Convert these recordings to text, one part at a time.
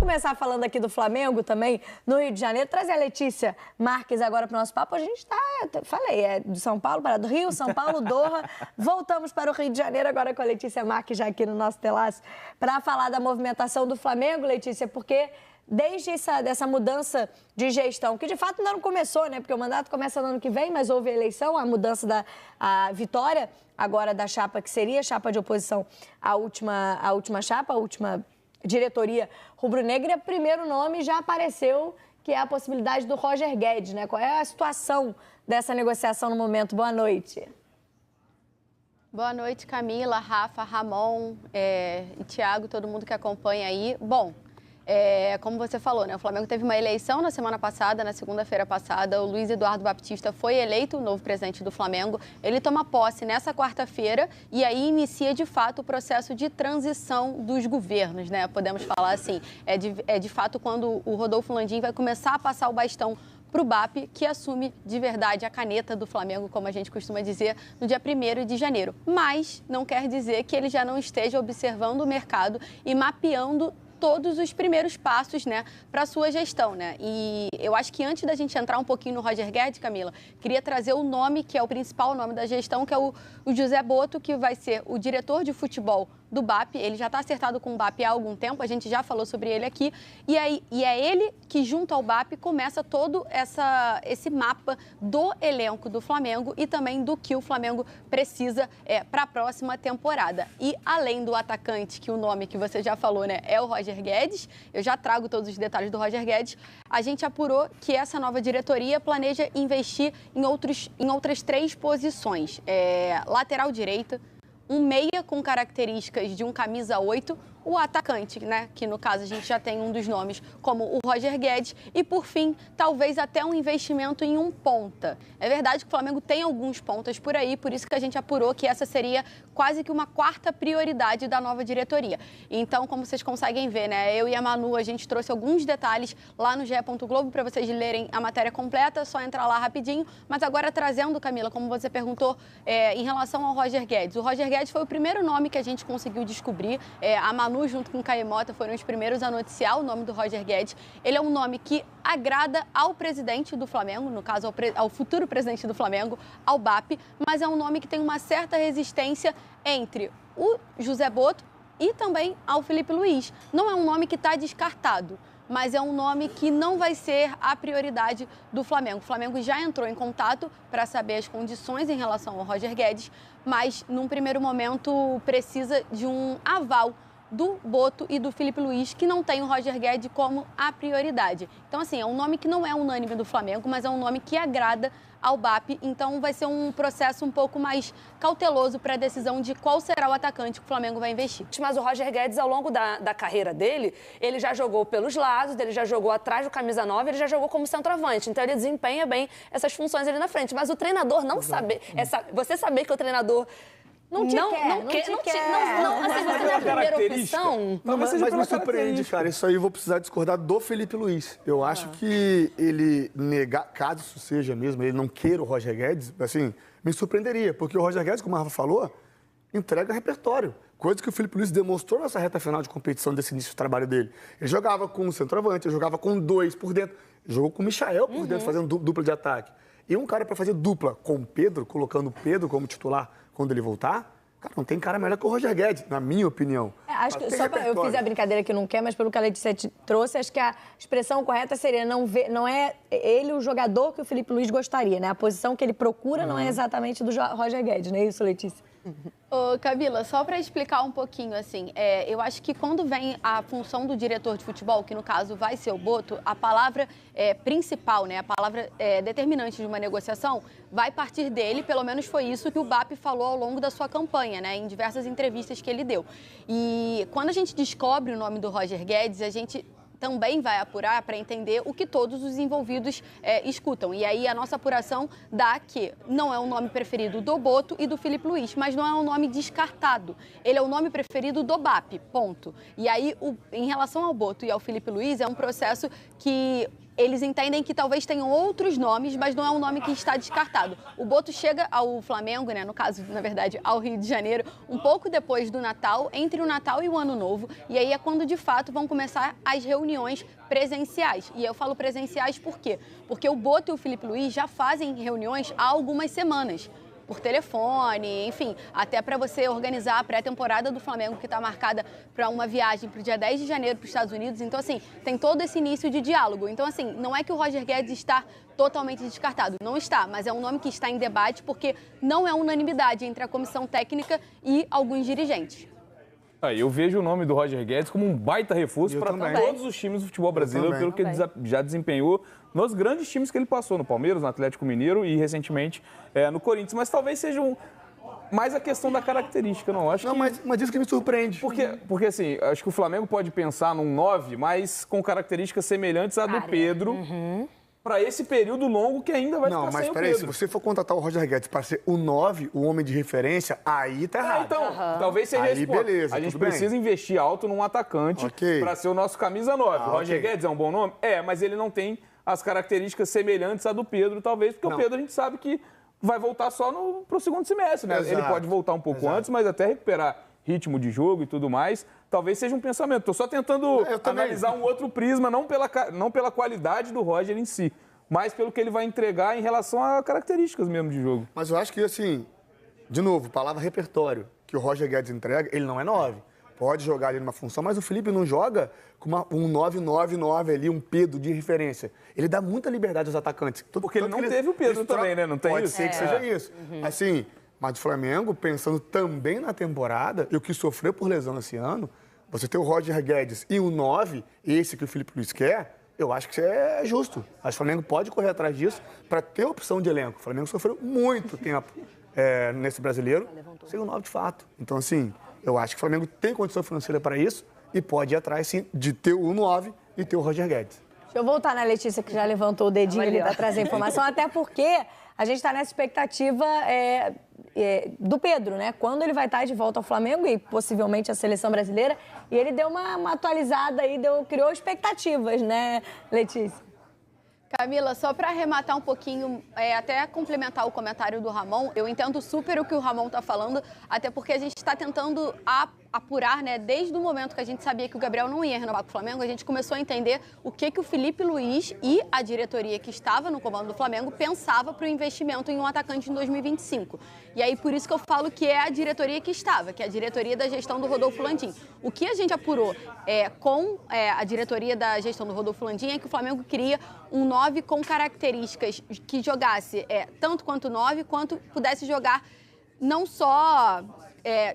começar falando aqui do Flamengo também, no Rio de Janeiro. Trazer a Letícia Marques agora para o nosso papo. A gente falei, de São Paulo para do Rio, São Paulo, Doha. Voltamos para o Rio de Janeiro agora com a Letícia Marques já aqui no nosso Telaço para falar da movimentação do Flamengo, Letícia, porque desde dessa mudança de gestão, que de fato ainda não começou, né? Porque o mandato começa no ano que vem, mas houve a eleição, a mudança a vitória agora da chapa que seria a chapa de oposição à última chapa, a última diretoria rubro-negra. Primeiro nome já apareceu, que é a possibilidade do Roger Guedes, né? Qual é a situação dessa negociação no momento? Boa noite. Boa noite, Camila, Rafa, Ramon e Thiago, todo mundo que acompanha aí. Bom, como você falou, né? O Flamengo teve uma eleição na semana passada, na segunda-feira passada. O Luiz Eduardo Baptista foi eleito o novo presidente do Flamengo. Ele toma posse nessa quarta-feira e aí inicia, de fato, o processo de transição dos governos, né? Podemos falar assim. De fato quando o Rodolfo Landim vai começar a passar o bastão para o BAP, que assume de verdade a caneta do Flamengo, como a gente costuma dizer, no dia 1º de janeiro. Mas não quer dizer que ele já não esteja observando o mercado e mapeando todos os primeiros passos, né, para a sua gestão, né? E eu acho que antes da gente entrar um pouquinho no Roger Guedes, Camila, queria trazer o nome, que é o principal nome da gestão, que é o José Botto, que vai ser o diretor de futebol do BAP. Ele já está acertado com o BAP há algum tempo, a gente já falou sobre ele aqui, e é ele que, junto ao BAP, começa todo esse mapa do elenco do Flamengo e também do que o Flamengo precisa para a próxima temporada. E além do atacante, que o nome que você já falou, né, é o Roger Guedes, eu já trago todos os detalhes do Roger Guedes, a gente apurou que essa nova diretoria planeja investir em outras 3 posições. Lateral direita, um meia com características de um camisa 8, o atacante, né, que no caso a gente já tem um dos nomes como o Roger Guedes, e por fim, talvez até um investimento em um ponta. É verdade que o Flamengo tem alguns pontas por aí, por isso que a gente apurou que essa seria quase que uma 4ª prioridade da nova diretoria. Então, como vocês conseguem ver, né, eu e a Manu, a gente trouxe alguns detalhes lá no ge.globo para vocês lerem a matéria completa, é só entrar lá rapidinho, mas agora trazendo, Camila, como você perguntou, em relação ao Roger Guedes. O Roger Guedes foi o primeiro nome que a gente conseguiu descobrir, a Manu junto com o Caio Mota foram os primeiros a noticiar o nome do Roger Guedes. Ele é um nome que agrada ao presidente do Flamengo, no caso ao futuro presidente do Flamengo, ao BAP, mas é um nome que tem uma certa resistência entre o José Botto e também ao Felipe Luiz. Não é um nome que está descartado, mas é um nome que não vai ser a prioridade do Flamengo. O Flamengo já entrou em contato para saber as condições em relação ao Roger Guedes, mas num primeiro momento precisa de um aval do Botto e do Felipe Luiz, que não tem o Roger Guedes como a prioridade. Então, assim, é um nome que não é unânime do Flamengo, mas é um nome que agrada ao BAP, então vai ser um processo um pouco mais cauteloso para a decisão de qual será o atacante que o Flamengo vai investir. Mas o Roger Guedes, ao longo da carreira dele, ele já jogou pelos lados, ele já jogou atrás do camisa 9, ele já jogou como centroavante, então ele desempenha bem essas funções ali na frente. Mas o treinador não saber, você saber que o treinador não te quer. Assim, você é a primeira opção. Não, mas me surpreende, cara. Isso aí eu vou precisar discordar do Felipe Luiz. Eu acho que ele negar, caso isso seja mesmo, ele não queira o Roger Guedes, assim, me surpreenderia. Porque o Roger Guedes, como a Rafa falou, entrega repertório. Coisa que o Felipe Luiz demonstrou nessa reta final de competição desse início de trabalho dele. Ele jogava com o centroavante, ele jogava com 2 por dentro. Jogou com o Michael por dentro, fazendo dupla de ataque. E um cara para fazer dupla com o Pedro, colocando o Pedro como titular quando ele voltar, cara, não tem cara melhor que o Roger Guedes, na minha opinião. Acho que eu fiz a brincadeira que não quer, mas pelo que a Letícia trouxe, acho que a expressão correta seria não é ele o jogador que o Felipe Luiz gostaria, né? A posição que ele procura não é exatamente do Roger Guedes, não é isso, Letícia? Ô, Camila, só para explicar um pouquinho, assim, eu acho que quando vem a função do diretor de futebol, que no caso vai ser o Botto, a palavra principal, né, a palavra determinante de uma negociação, vai partir dele, pelo menos foi isso que o BAP falou ao longo da sua campanha, né, em diversas entrevistas que ele deu. E quando a gente descobre o nome do Roger Guedes, a gente também vai apurar para entender o que todos os envolvidos escutam. E aí a nossa apuração dá que não é o nome preferido do Botto e do Felipe Luiz, mas não é um nome descartado. Ele é o nome preferido do BAP, ponto. E aí, em relação ao Botto e ao Felipe Luiz, é um processo que eles entendem que talvez tenham outros nomes, mas não é um nome que está descartado. O Boto chega ao Flamengo, né, no caso, na verdade, ao Rio de Janeiro, um pouco depois do Natal, entre o Natal e o Ano Novo, e aí é quando, de fato, vão começar as reuniões presenciais. E eu falo presenciais por quê? Porque o Boto e o Felipe Luiz já fazem reuniões há algumas semanas, por telefone, enfim, até para você organizar a pré-temporada do Flamengo, que está marcada para uma viagem para o dia 10 de janeiro para os Estados Unidos. Então, assim, tem todo esse início de diálogo. Então, assim, não é que o Roger Guedes está totalmente descartado. Não está, mas é um nome que está em debate porque não é unanimidade entre a comissão técnica e alguns dirigentes. Eu vejo o nome do Roger Guedes como um baita reforço para todos os times do futebol brasileiro, pelo que ele já desempenhou nos grandes times que ele passou, no Palmeiras, no Atlético Mineiro e recentemente no Corinthians. Mas talvez seja mais a questão da característica, não? Acho não, que... mas isso que me surpreende. Porque, assim, acho que o Flamengo pode pensar num 9, mas com características semelhantes à do Pedro. Para esse período longo que ainda vai ficar sem o Pedro. Não, mas peraí, se você for contratar o Roger Guedes para ser o 9, o homem de referência, aí tá errado. Então, talvez seja esse ponto. Beleza, a gente precisa investir alto num atacante para ser o nosso camisa 9. O Roger Guedes é um bom nome? Mas ele não tem as características semelhantes à do Pedro, talvez, porque o Pedro a gente sabe que vai voltar só pro segundo semestre, né? Ele pode voltar um pouco antes, mas até recuperar ritmo de jogo e tudo mais, talvez seja um pensamento. Estou só tentando analisar um outro prisma, não pela qualidade do Roger em si, mas pelo que ele vai entregar em relação a características mesmo de jogo. Mas eu acho que, assim, de novo, palavra repertório, que o Roger Guedes entrega, ele não é 9. Pode jogar ali numa função, mas o Felipe não joga com um 9-9-9 ali, um Pedro de referência. Ele dá muita liberdade aos atacantes. Porque ele não teve o Pedro também, né? Não tem Pode isso? ser que seja isso. Assim... Mas o Flamengo, pensando também na temporada, e o que sofreu por lesão esse ano, você ter o Roger Guedes e o 9, esse que o Felipe Luiz quer, eu acho que isso é justo. Acho que o Flamengo pode correr atrás disso para ter opção de elenco. O Flamengo sofreu muito tempo nesse brasileiro sem o 9 de fato. Então, assim, eu acho que o Flamengo tem condição financeira para isso e pode ir atrás, sim, de ter o 9 e ter o Roger Guedes. Deixa eu voltar na Letícia, que já levantou o dedinho ali para trazer informação, até porque a gente está nessa expectativa do Pedro, né? Quando ele vai estar de volta ao Flamengo e possivelmente a seleção brasileira. E ele deu uma atualizada aí, criou expectativas, né, Letícia? Camila, só para arrematar um pouquinho, até complementar o comentário do Ramon, eu entendo super o que o Ramon está falando, até porque a gente está tentando apurar, né, desde o momento que a gente sabia que o Gabriel não ia renovar com o Flamengo, a gente começou a entender o que o Felipe Luiz e a diretoria que estava no comando do Flamengo pensava para o investimento em um atacante em 2025. E aí, por isso que eu falo que é a diretoria que estava, que é a diretoria da gestão do Rodolfo Landim. O que a gente apurou com a diretoria da gestão do Rodolfo Landim é que o Flamengo queria um 9 com características que jogasse tanto quanto 9, quanto pudesse jogar não só...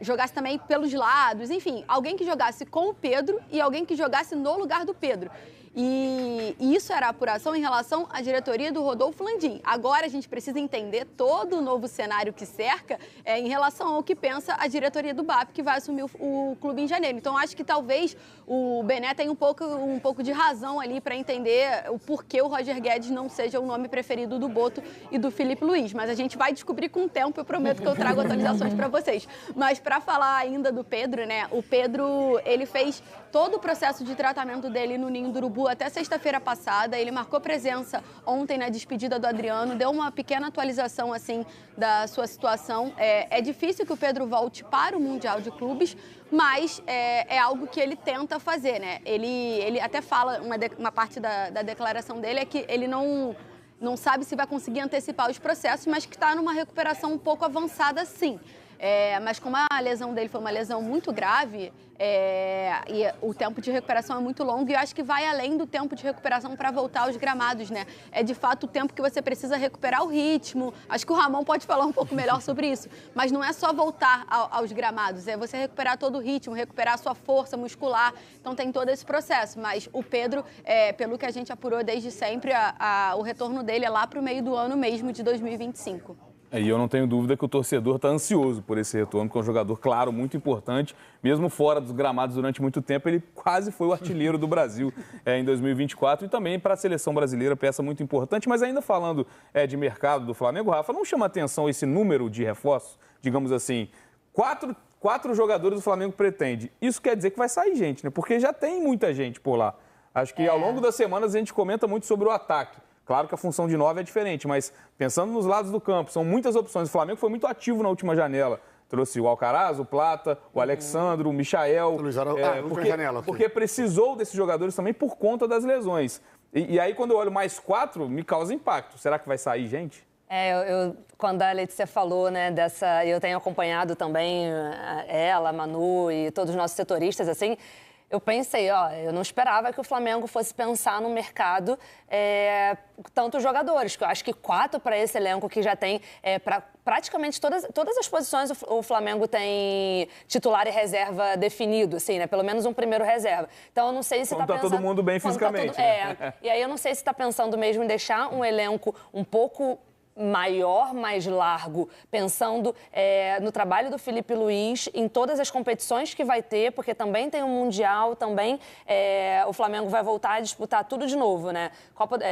jogasse também pelos lados, enfim, alguém que jogasse com o Pedro e alguém que jogasse no lugar do Pedro. E isso era a apuração em relação à diretoria do Rodolfo Landim. Agora a gente precisa entender todo o novo cenário que cerca em relação ao que pensa a diretoria do BAP, que vai assumir o clube em janeiro. Então acho que talvez o Bené tenha um pouco de razão ali para entender o porquê o Roger Guedes não seja o nome preferido do Boto e do Felipe Luiz. Mas a gente vai descobrir com o tempo, eu prometo que eu trago atualizações para vocês. Mas para falar ainda do Pedro, né? O Pedro, ele fez todo o processo de tratamento dele no Ninho do Urubu até sexta-feira passada. Ele marcou presença ontem na despedida do Adriano, deu uma pequena atualização, assim, da sua situação. É difícil que o Pedro volte para o Mundial de Clubes, mas é algo que ele tenta fazer, né? Ele até fala, uma parte da declaração dele é que ele não sabe se vai conseguir antecipar os processos, mas que está numa recuperação um pouco avançada, sim. Mas como a lesão dele foi uma lesão muito grave, e o tempo de recuperação é muito longo, e eu acho que vai além do tempo de recuperação para voltar aos gramados, né? É de fato o tempo que você precisa recuperar o ritmo. Acho que o Ramon pode falar um pouco melhor sobre isso, mas não é só voltar aos gramados, é você recuperar todo o ritmo, recuperar a sua força muscular, então tem todo esse processo. Mas o Pedro, pelo que a gente apurou desde sempre, o retorno dele é lá para o meio do ano mesmo de 2025. E eu não tenho dúvida que o torcedor está ansioso por esse retorno, porque é um jogador, claro, muito importante. Mesmo fora dos gramados durante muito tempo, ele quase foi o artilheiro do Brasil em 2024. E também para a seleção brasileira, peça muito importante. Mas ainda falando de mercado do Flamengo, Rafa, não chama atenção esse número de reforços? Digamos assim, quatro jogadores do Flamengo pretende. Isso quer dizer que vai sair gente, né? Porque já tem muita gente por lá. Acho que ao longo das semanas a gente comenta muito sobre o ataque. Claro que a função de 9 é diferente, mas pensando nos lados do campo, são muitas opções. O Flamengo foi muito ativo na última janela. Trouxe o Alcaraz, o Plata, o Alexandro, o Michael. Porque precisou desses jogadores também por conta das lesões. E aí, quando eu olho mais 4, me causa impacto. Será que vai sair gente? Quando a Letícia falou, né, eu tenho acompanhado também ela, a Manu e todos os nossos setoristas, assim, eu pensei, eu não esperava que o Flamengo fosse pensar no mercado tantos jogadores, que eu acho que 4 para esse elenco que já tem para praticamente todas as posições o Flamengo tem titular e reserva definido, assim, né? Pelo menos um primeiro reserva. Então, eu não sei se tá pensando... todo mundo bem fisicamente. E aí eu não sei se está pensando mesmo em deixar um elenco um pouco maior, mais largo, pensando no trabalho do Felipe Luiz, em todas as competições que vai ter, porque também tem o Mundial, também o Flamengo vai voltar a disputar tudo de novo, né?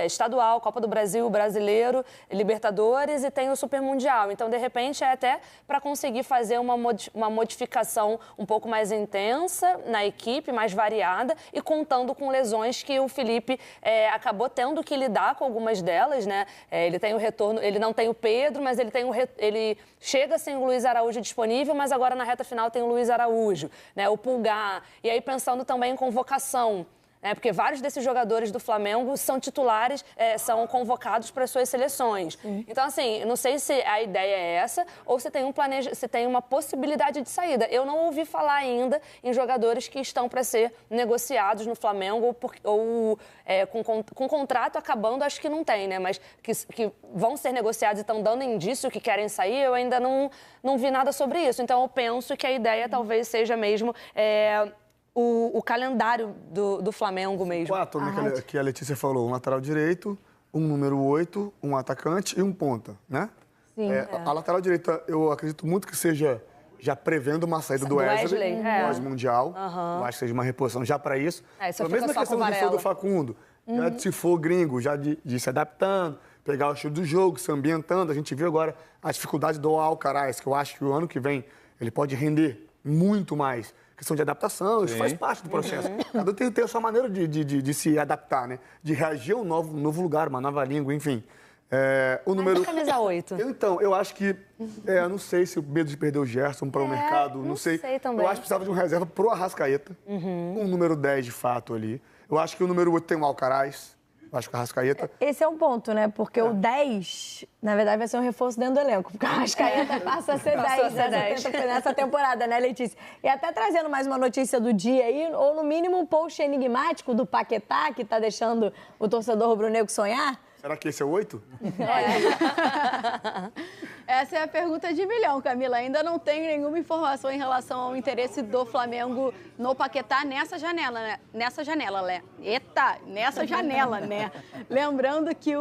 Estadual, Copa do Brasil, Brasileiro, Libertadores e tem o Super Mundial. Então, de repente, é até para conseguir fazer uma modificação um pouco mais intensa na equipe, mais variada e contando com lesões que o Felipe acabou tendo que lidar com algumas delas, né? Ele tem o retorno... Ele não tem o Pedro, mas ele chega sem o Luiz Araújo disponível, mas agora na reta final tem o Luiz Araújo, né? O Pulgar. E aí pensando também em convocação, né? Porque vários desses jogadores do Flamengo são titulares, são convocados para as suas seleções. Então, assim, não sei se a ideia é essa ou se tem uma possibilidade de saída. Eu não ouvi falar ainda em jogadores que estão para ser negociados no Flamengo ou com contrato acabando, acho que não tem, né? Mas que vão ser negociados e estão dando indício que querem sair, eu ainda não vi nada sobre isso. Então, eu penso que a ideia talvez seja mesmo... O calendário do Flamengo mesmo. 4, né, que a Letícia falou. Um lateral direito, um número 8, um atacante e um ponta, né? Sim. A lateral direita, eu acredito muito que seja já prevendo uma saída do Wesley pós-mundial. Eu acho que seja uma reposição já para isso. Isso a mesma questão que foi do Facundo. Já se for gringo, já de se adaptando, pegar o estilo do jogo, se ambientando. A gente viu agora a dificuldade do Alcaraz, que eu acho que o ano que vem ele pode render muito mais. Questão de adaptação, isso faz parte do processo. Cada um tem a sua maneira de se adaptar, né? De reagir a um novo lugar, uma nova língua, enfim. O número... camisa 8. Então, eu acho que... eu não sei se o medo de perder o Gerson para o mercado, não sei. Também. Eu acho que precisava de uma reserva pro Arrascaeta. Um número 10, de fato, ali. Eu acho que o número 8 tem o Alcaraz. Eu acho que o Arrascaeta... Esse é um ponto, né? Porque o 10, na verdade, vai ser um reforço dentro do elenco. Porque o Arrascaeta passa a ser 10 nessa temporada, né, Letícia? E até trazendo mais uma notícia do dia aí, ou no mínimo um post enigmático do Paquetá, que tá deixando o torcedor rubro-negro sonhar. Será que esse é o 8? Essa é a pergunta de milhão, Camila. Ainda não tenho nenhuma informação em relação ao interesse do Flamengo no Paquetá nessa janela, né? Nessa janela, né? Lembrando que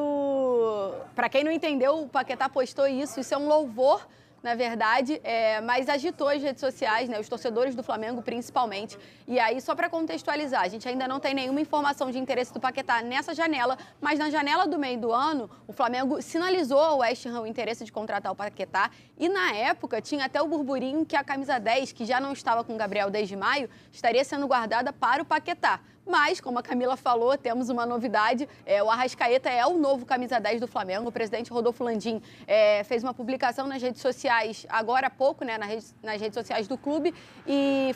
para quem não entendeu, o Paquetá postou isso é um louvor, na verdade, mas agitou as redes sociais, né, os torcedores do Flamengo principalmente. E aí, só para contextualizar, a gente ainda não tem nenhuma informação de interesse do Paquetá nessa janela, mas na janela do meio do ano, o Flamengo sinalizou ao West Ham o interesse de contratar o Paquetá e, na época, tinha até o burburinho que a camisa 10, que já não estava com o Gabriel desde maio, estaria sendo guardada para o Paquetá. Mas, como a Camila falou, temos uma novidade. O Arrascaeta é o novo camisa 10 do Flamengo. O presidente Rodolfo Landim fez uma publicação nas redes sociais, agora há pouco, né, nas redes sociais do clube, e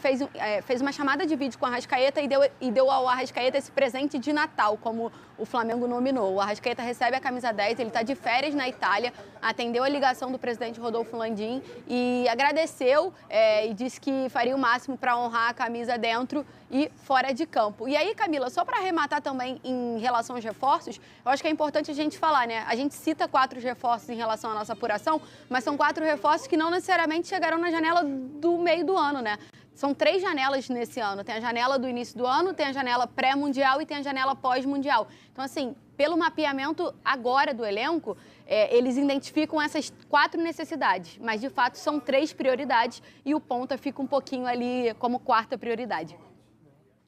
fez uma chamada de vídeo com o Arrascaeta e deu ao Arrascaeta esse presente de Natal, como o Flamengo nominou. O Arrascaeta recebe a camisa 10, ele está de férias na Itália, atendeu a ligação do presidente Rodolfo Landim e agradeceu e disse que faria o máximo para honrar a camisa dentro e fora de campo. E aí, Camila, só para arrematar também em relação aos reforços, eu acho que é importante a gente falar, né? A gente cita 4 reforços em relação à nossa apuração, mas são 4 reforços que não necessariamente chegarão na janela do meio do ano, né? São 3 janelas nesse ano. Tem a janela do início do ano, tem a janela pré-mundial e tem a janela pós-mundial. Então, assim, pelo mapeamento agora do elenco, eles identificam essas 4 necessidades, mas de fato são 3 prioridades e o ponta fica um pouquinho ali como 4ª prioridade.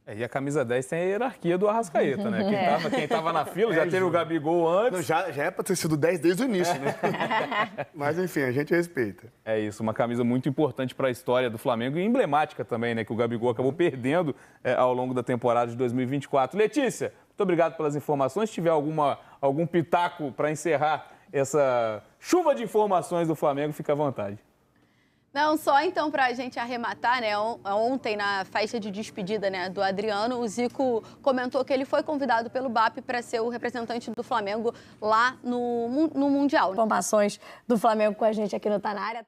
E a camisa 10 tem a hierarquia do Arrascaeta, né? Quem tava na fila, já teve o Gabigol antes. Não, já é para ter sido 10 desde o início, né? Mas, enfim, a gente respeita. É isso, uma camisa muito importante para a história do Flamengo e emblemática também, né? Que o Gabigol acabou perdendo ao longo da temporada de 2024. Letícia, muito obrigado pelas informações. Se tiver algum pitaco para encerrar essa chuva de informações do Flamengo, fica à vontade. Não, só então para a gente arrematar, né? Ontem, na festa de despedida, né, do Adriano, o Zico comentou que ele foi convidado pelo BAP para ser o representante do Flamengo lá no Mundial. Informações do Flamengo com a gente aqui no Tá Na Área.